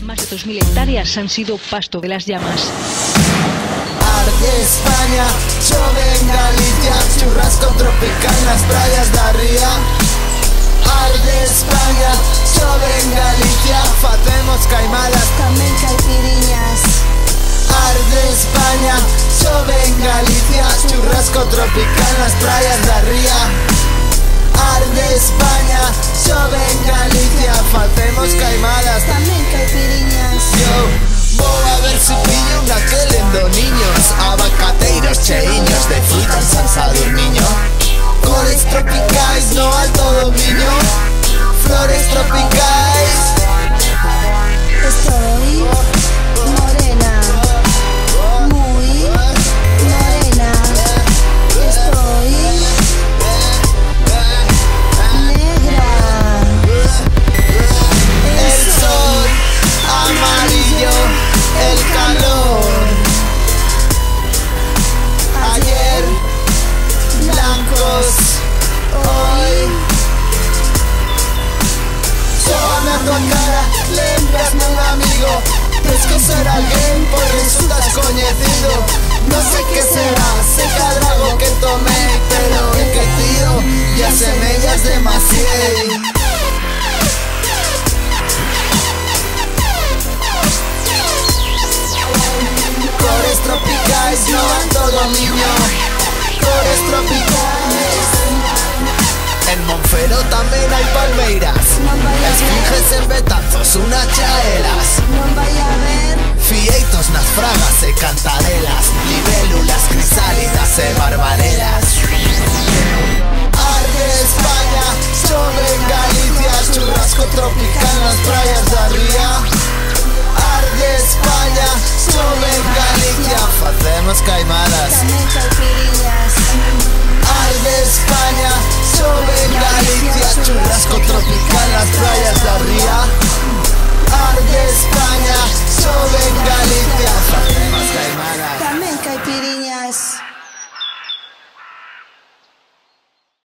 Más de 2000 hectáreas han sido pasto de las llamas. Arde España, chove en Galicia, churrasco tropical nas praias da ría. Arde España, chove en Galicia, facemos caimadas, tamén caipiriñas. Arde España, chove en Galicia, churrasco tropical nas praias da ría. Arde España, chove en Galicia, facemos caimadas, tamén caipiriñas. Yo vou a ver se pillo un aquelen do niños, abacateiros cheiños de fruta en salsa durmiño. Cores tropicais no alto do Miño, flores tropicais. Estoy morena, muy morena. Estoy negra. El sol amarillo, el calor. Ayer blancos, hoy sóbame a tua cara, lembrasme un amigo. Tens que ser alguén, pois resultas coñecido. Non sei que será, se cadra algo que tomei, pero é que tío, e as semellas demasiei. Cores tropicais no alto do Miño, cores tropicais. En Monfero tamén hai palmeiras, Non vai a ver, esfinges en Betanzos, unas chaelas, non vai a ver. fieitos nas fragas e cantarelas, libélulas crisálidas e barbarelas. Arde España, chove en Galicia, churrasco tropical nas praias da ría. Arde España, chove en Galicia, facemos caimadas.